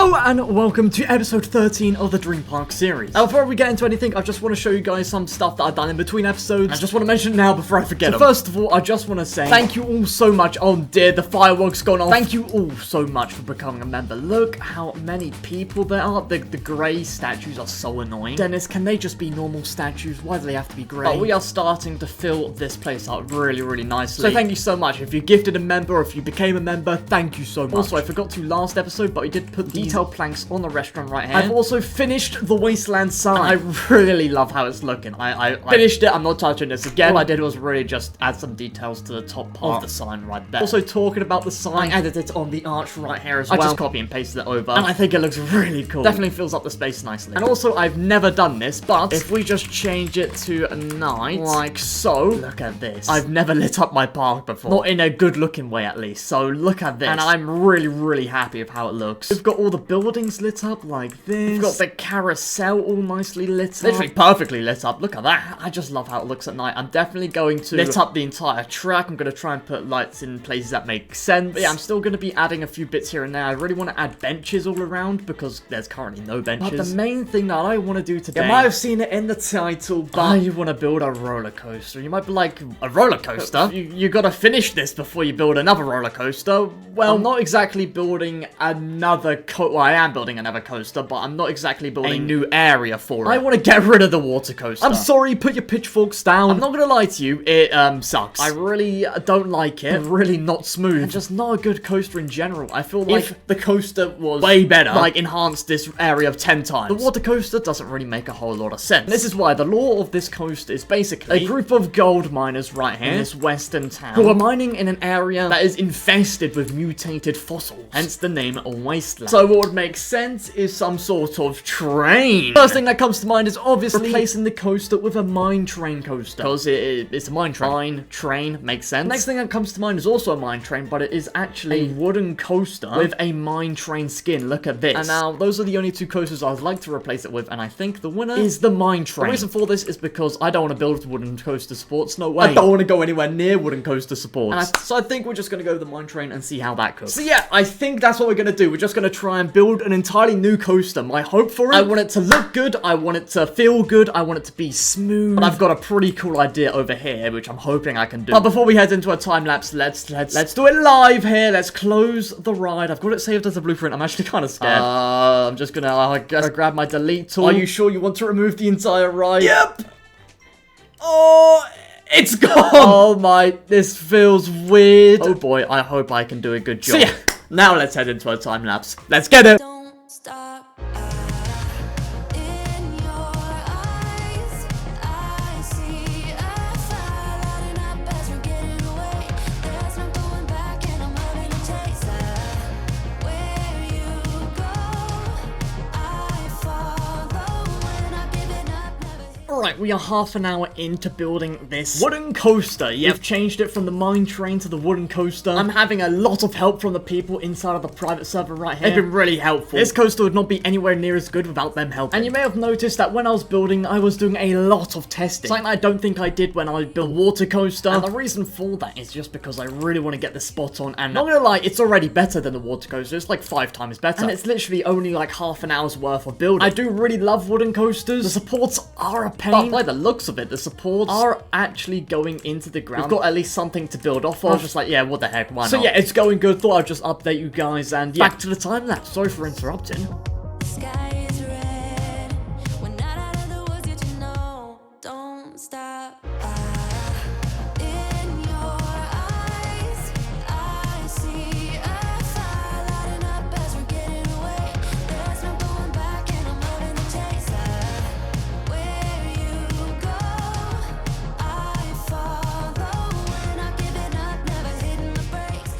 Hello and welcome to episode 13 of the Dream Park series. Now before we get into anything, I just want to show you guys some stuff that I've done in between episodes. I just want to mention it now before I forget them. First of all, I just want to say thank you all so much. Oh dear, the fireworks gone off. Thank you all so much for becoming a member. Look how many people there are. The grey statues are so annoying. Dennis, can they just be normal statues? Why do they have to be grey? But we are starting to fill this place out really nicely. So thank you so much. If you gifted a member or if you became a member, thank you so much. Also, I forgot to last episode, but we did put detail planks on the restaurant right here. I've also finished the Wasteland sign. I really love how it's looking. I finished it. I'm not touching this again. All I did was really just add some details to the top part of the sign right there. Also, talking about the sign, I added it on the arch right here as well. I just copy and pasted it over, and I think it looks really cool. Definitely fills up the space nicely. And also, I've never done this, but if we just change it to night, like so, look at this. I've never lit up my park before. Not in a good looking way, at least. So look at this. And I'm really happy with how it looks. We've got all the buildings lit up like this. We've got the carousel all nicely lit up. Literally perfectly lit up. Look at that. I just love how it looks at night. I'm definitely going to lit up the entire track. I'm going to try and put lights in places that make sense. But yeah, I'm still going to be adding a few bits here and there. I really want to add benches all around because there's currently no benches. But the main thing that I want to do today, you might have seen it in the title, but I want to build a roller coaster. You might be like, a roller coaster? You got to finish this before you build another roller coaster. Well, I'm not exactly building another well, I am building another coaster, but I'm not exactly building a new area for it. I want to get rid of the water coaster. I'm sorry, put your pitchforks down. I'm not gonna lie to you, it sucks. I really don't like it. Really not smooth. And just not a good coaster in general. I feel like if the coaster was way better, like enhanced this area of 10 times. The water coaster doesn't really make a whole lot of sense. And this is why the lore of this coaster is basically a group of gold miners right here in this western town who are mining in an area that is infested with mutated fossils. Hence the name Wasteland. So what would make sense is some sort of train. First thing that comes to mind is obviously replacing the coaster with a mine train coaster. Because it's a mine train. Mine train makes sense. Next thing that comes to mind is also a mine train, but it is actually a wooden coaster with a mine train skin. Look at this. And now, those are the only two coasters I'd like to replace it with, and I think the winner is the mine train. The reason for this is because I don't want to build wooden coaster supports. No way. I don't want to go anywhere near wooden coaster supports. So I think we're just going to go with the mine train and see how that goes. So yeah, I think that's what we're going to do. We're just going to try and build an entirely new coaster. My hope for it, I want it to look good, I want it to feel good, I want it to be smooth. But I've got a pretty cool idea over here, which I'm hoping I can do. But before we head into a time lapse, let's do it live here. Let's close the ride. I've got it saved as a blueprint. I'm actually kind of scared. I'm just gonna, I guess, grab my delete tool. Are you sure you want to remove the entire ride? Yep. Oh, it's gone. Oh my, this feels weird. Oh boy, I hope I can do a good job. So yeah, now let's head into a time lapse. Let's get it. Don't stop. In your eyes, I see a fire lighting up as we're getting away. There's no going back, and I'm having a taste of where you go. I follow when I give it up, never hit. Alright, we are half an hour into building this wooden coaster. We've changed it from the mine train to the wooden coaster. I'm having a lot of help from the people inside of the private server right here. They've been really helpful. This coaster would not be anywhere near as good without them helping. And you may have noticed that when I was building, I was doing a lot of testing. Something I don't think I did when I built water coaster. And the reason for that is just because I really want to get the spot on. And not gonna lie, it's already better than the water coaster. It's like 5 times better. And it's literally only like half an hour's worth of building. I do really love wooden coasters. The supports are a pain. But by the looks of it, the supports are actually going into the ground. We've got at least something to build off of. I was just like, yeah, what the heck, why not? So yeah, it's going good. Thought I'd just update you guys, and yeah, back to the time lapse. Sorry for interrupting. The sky is red. When not out of the woods, yet you know. Don't stop. In your eyes, I see a fire lighting up as we're getting away. There's no going back, and I'm loving the taste of where you go. I follow when I give it up, never hitting the brakes.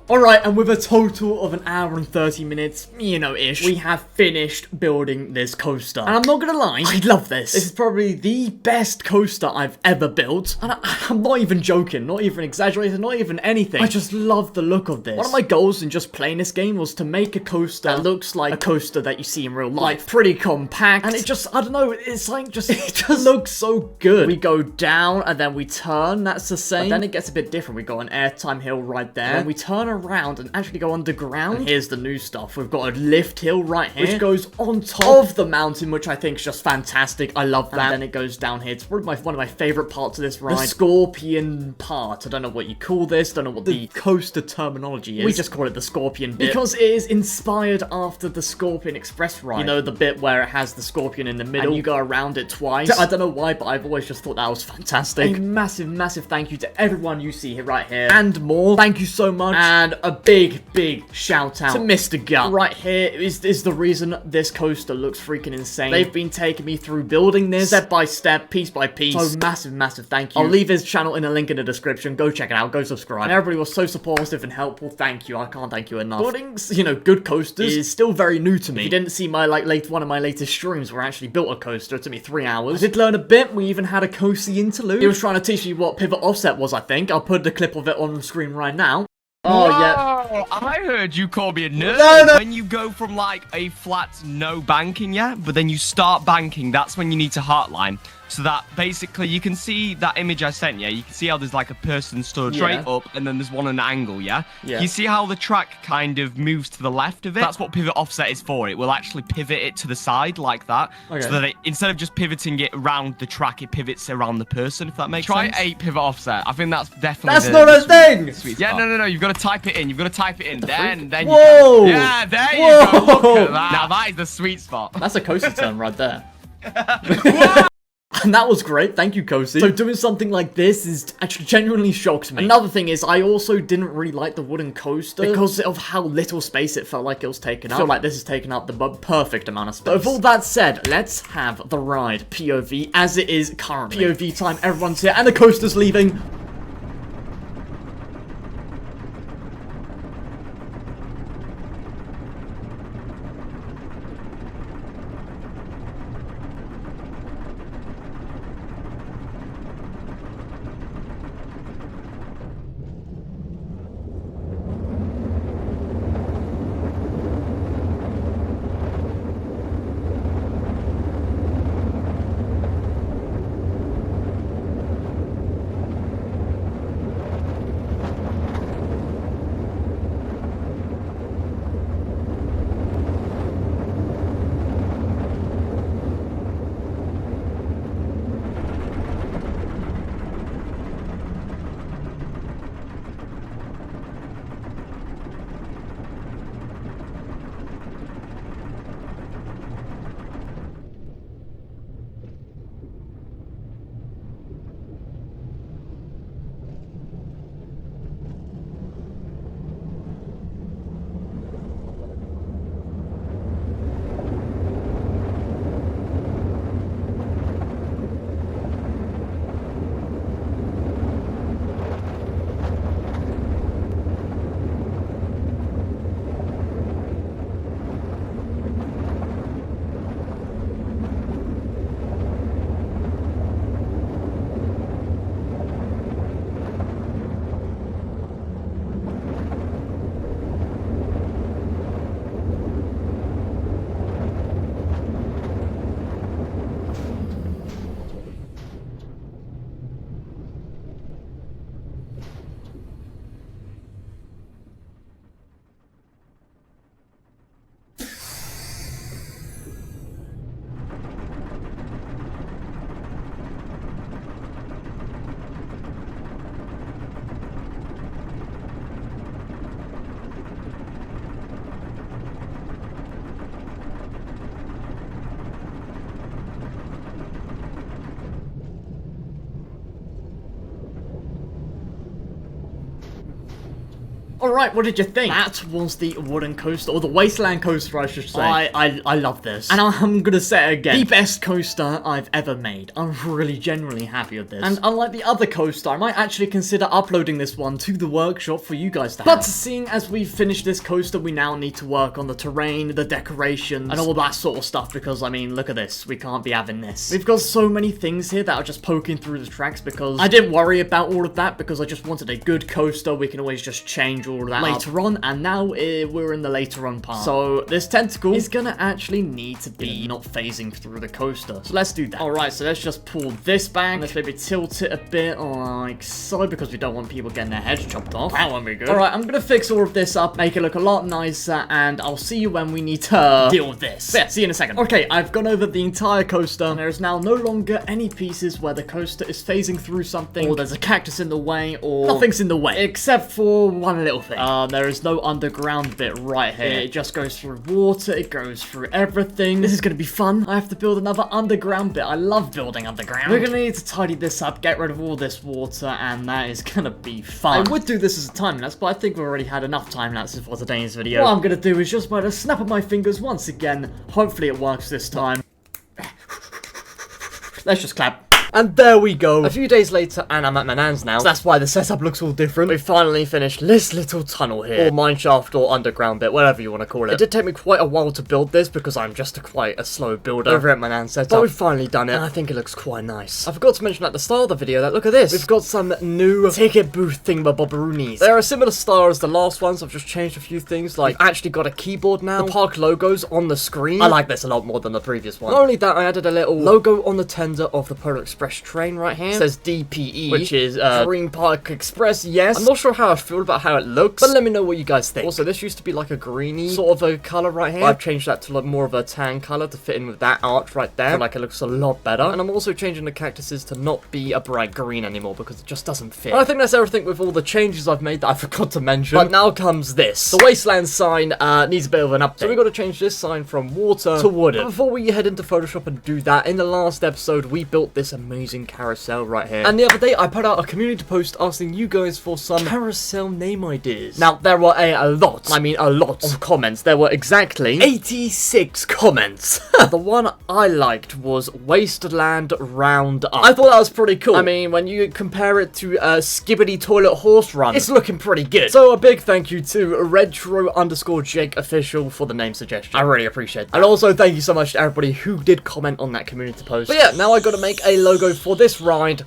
Alright, and with a total of an hour and 30 minutes, ish, we have finished building this coaster. And I'm not gonna lie, I love this. This is probably the best coaster I've ever built. And I'm not even joking, not even exaggerating, not even anything. I just love the look of this. One of my goals in just playing this game was to make a coaster that looks like a coaster that you see in real life. Like, pretty compact. And it just, I don't know, it's like just, it just looks so good. We go down and then we turn, that's the same. But then it gets a bit different. We got an airtime hill right there. And we turn around around and actually go underground. And here's the new stuff. We've got a lift hill right here, which goes on top of the mountain, which I think is just fantastic. I love that. And then it goes down here. It's probably one of my favorite parts of this ride. The scorpion part. I don't know what you call this. Don't know what the coaster terminology is. We just call it the scorpion bit. Because it is inspired after the Scorpion Express ride. You know, the bit where it has the scorpion in the middle. And you go around it twice. I don't know why, but I've always just thought that was fantastic. A massive, massive thank you to everyone you see here, right here. And more. Thank you so much. And a big, big shout out to Mr. Gut. Right here is the reason this coaster looks freaking insane. They've been taking me through building this step by step, piece by piece. So massive, massive thank you. I'll leave his channel in a link in the description. Go check it out. Go subscribe. And everybody was so supportive and helpful. Thank you. I can't thank you enough. Building, you know, good coasters is still very new to me. If you didn't see my one of my latest streams where I actually built a coaster, it took me 3 hours. I did learn a bit. We even had a Kosii Interlude. He was trying to teach me what pivot offset was, I think. I'll put the clip of it on the screen right now. Oh, yeah. I heard you call me a nerd. No. When you go from like a flat no banking, yeah, but then you start banking, that's when you need to heartline. So that basically you can see that image I sent you. You can see how there's like a person stood straight up and then there's one at an angle, yeah? You see how the track kind of moves to the left of it? That's what pivot offset is for. It will actually pivot it to the side like that. Okay. So that it, instead of just pivoting it around the track, it pivots around the person, if that makes sense. Try 8 pivot offset. I think that's definitely That's not a thing! Yeah, no. You've got to type it in. You've got to type it in. Then you Whoa! can. Yeah, there you go. Look at that. Now that is the sweet spot. That's a Kosii turn right there. And that was great. Thank you, Kosii. So doing something like this is actually genuinely shocked me. Another thing is I also didn't really like the wooden coaster because of how little space it felt like it was taking up. I feel like this has taken up the perfect amount of space. But with all that said, let's have the ride POV as it is currently. POV time, everyone's here and the coaster's leaving. Alright, what did you think? That was the wooden coaster, or the wasteland coaster, I should say. I love this. And I'm gonna say it again. The best coaster I've ever made. I'm really genuinely happy with this. And unlike the other coaster, I might actually consider uploading this one to the workshop for you guys to have. But seeing as we've finished this coaster, we now need to work on the terrain, the decorations, and all that sort of stuff, because, I mean, look at this. We can't be having this. We've got so many things here that are just poking through the tracks, because I didn't worry about all of that, because I just wanted a good coaster. We can always just change all that later on, and now we're in the later on part. So this tentacle is gonna actually need to be not phasing through the coaster. So let's do that. Alright, so let's just pull this back. Let's maybe tilt it a bit like so, because we don't want people getting their heads chopped off. That won't be good. Alright, I'm gonna fix all of this up, make it look a lot nicer, and I'll see you when we need to deal with this. Yeah, see you in a second. Okay, I've gone over the entire coaster. There is now no longer any pieces where the coaster is phasing through something, or there's a cactus in the way, or nothing's in the way, except for one little thing. There is no underground bit right here. It just goes through water, it goes through everything. This is gonna be fun. I have to build another underground bit. I love building underground. We're gonna need to tidy this up, get rid of all this water, and that is gonna be fun. I would do this as a time lapse, but I think we've already had enough time lapses for today's video. What I'm gonna do is just by the snap of my fingers once again. Hopefully it works this time. Let's just clap. And there we go. A few days later, and I'm at my nan's now, so that's why the setup looks all different. We finally finished this little tunnel here, or mineshaft, or underground bit, whatever you want to call it. It did take me quite a while to build this, because I'm just quite a slow builder over at my nan's setup. But we've finally done it, and I think it looks quite nice. I forgot to mention at the start of the video that, look at this. We've got some new ticket booth thingamabobberoonies. They're a similar style as the last ones. I've just changed a few things, like, I've actually got a keyboard now. The park logo's on the screen. I like this a lot more than the previous one. Not only that, I added a little logo on the tender of the Polar Express train right here. It says DPE, which is Dream Park Express. Yes, I'm not sure how I feel about how it looks, but let me know what you guys think. Also, this used to be like a greeny sort of a color right here. I've changed that to like more of a tan color to fit in with that arch right there. I feel like it looks a lot better. And I'm also changing the cactuses to not be a bright green anymore, because it just doesn't fit. And I think that's everything with all the changes I've made that I forgot to mention. But now comes this. The Wasteland sign needs a bit of an update. So we've got to change this sign from water to wooden. But before we head into Photoshop and do that, in the last episode we built this amazing carousel right here. And the other day I put out a community post asking you guys for some carousel name ideas. Now there were a lot of comments. There were exactly 86 comments. The one I liked was Wasteland Round Up. I thought that was pretty cool. I mean, when you compare it to Skibbity Toilet Horse Run, it's looking pretty good. So a big thank you to retro_Jake official for the name suggestion. I really appreciate that. And also thank you so much to everybody who did comment on that community post. But yeah, now I gotta make a logo for this ride.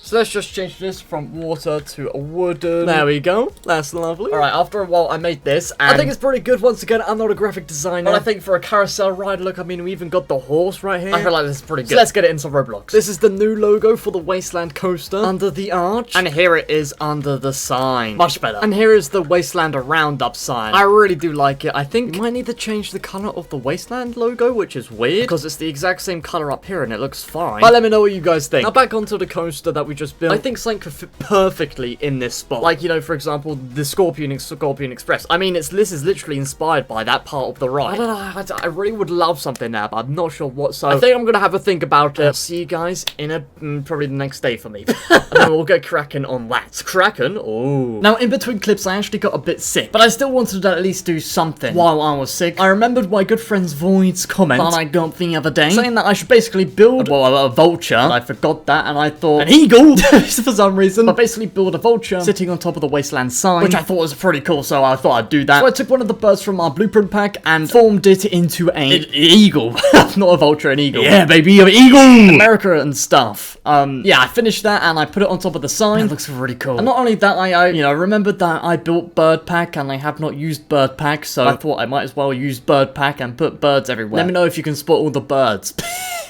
So let's just change this from water to a wooden. There we go. That's lovely. Alright, after a while I made this, and I think it's pretty good. Once again, I'm not a graphic designer, but I think for a carousel ride, look, I mean, we even got the horse right here. I feel like this is pretty good. So let's get it into Roblox. This is the new logo for the Wasteland coaster under the arch, and here it is under the sign. Much better. And here is the Wasteland Roundup sign. I really do like it. I think we might need to change the color of the Wasteland logo, which is weird, because it's the exact same color up here, and it looks fine. But let me know what you guys think. Now back onto the coaster that we just built. I think something could fit perfectly in this spot. Like, you know, for example, the Scorpion Express. I mean, this is literally inspired by that part of the ride. I don't know, I really would love something there, but I'm not sure what, so I think I'm gonna have a think about it. I'll see you guys in probably the next day for me. And then we'll get cracking on that. Cracking? Oh. Now, in between clips, I actually got a bit sick, but I still wanted to at least do something while I was sick. I remembered my good friend's Void's comment that I got the other day, saying that I should basically build, well, a vulture. I forgot that, and I thought, an eagle? For some reason, but basically build a vulture sitting on top of the Wasteland sign, which I thought was pretty cool, so I thought I'd do that. So I took one of the birds from our blueprint pack and formed it into an eagle. Not a vulture, an eagle. Yeah, baby, an eagle! America and stuff. Yeah, I finished that and I put it on top of the sign. It looks really cool. And not only that, I you know, remembered that I built bird pack and I have not used bird pack, so I thought I might as well use bird pack and put birds everywhere. Let me know if you can spot all the birds.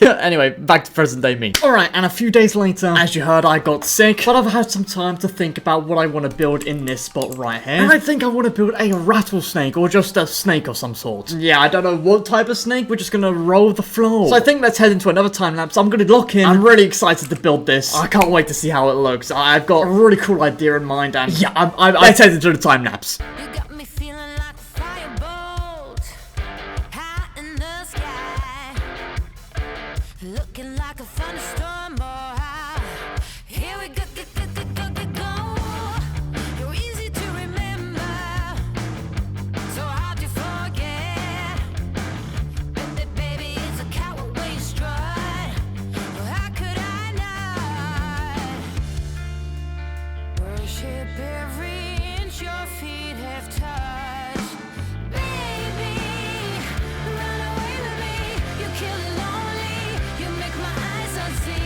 Anyway, back to present day me. Alright, and a few days later, as you heard, I got sick, but I've had some time to think about what I want to build in this spot right here. And I think I want to build a rattlesnake, or just a snake of some sort. Yeah, I don't know what type of snake, we're just gonna roll the floor. So I think let's head into another time lapse. I'm gonna lock in. I'm really excited to build this. I can't wait to see how it looks. I've got a really cool idea in mind, and yeah, let's head into the time lapse. You got me feeling like a firebolt high in the sky, looking like a thunderstorm. Here we go, You're easy to remember, so hard to forget. And baby, it's a coward way strut. How could I not worship every inch your feet have touched? Baby, run away with me. You kill it lonely. You make my eyes unseen.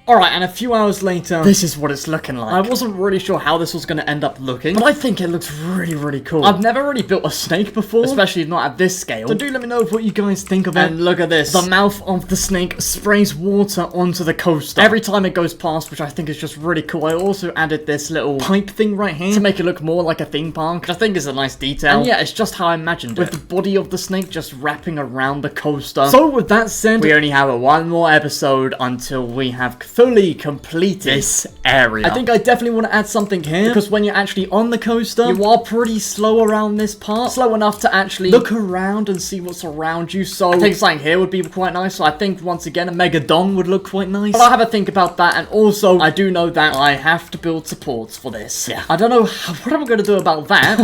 Alright, and a few hours later, this is what it's looking like. I wasn't really sure how this was going to end up looking, but I think it looks really, really cool. I've never really built a snake before, especially not at this scale. So do let me know what you guys think of it. And look at this. The mouth of the snake sprays water onto the coaster every time it goes past, which I think is just really cool. I also added this little pipe thing right here to make it look more like a theme park, which I think is a nice detail. And yeah, it's just how I imagined it, with the body of the snake just wrapping around the coaster. So with that said, we only have one more episode until we have fully completed this area. I think I definitely want to add something here, because when you're actually on the coaster, you are pretty slow around this part. Slow enough to actually look around and see what's around you. So I think something here would be quite nice. So I think once again a mega dong would look quite nice. But I'll have a think about that. And also I do know that I have to build supports for this. Yeah, I don't know what I'm going to do about that.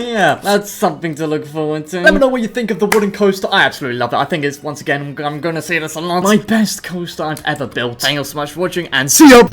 Yeah, that's something to look forward to. Let me know what you think of the wooden coaster. I absolutely love it. I think it's, once again, I'm going to see this a lot. My best coaster I've ever built. Thank you so much for watching, and see you.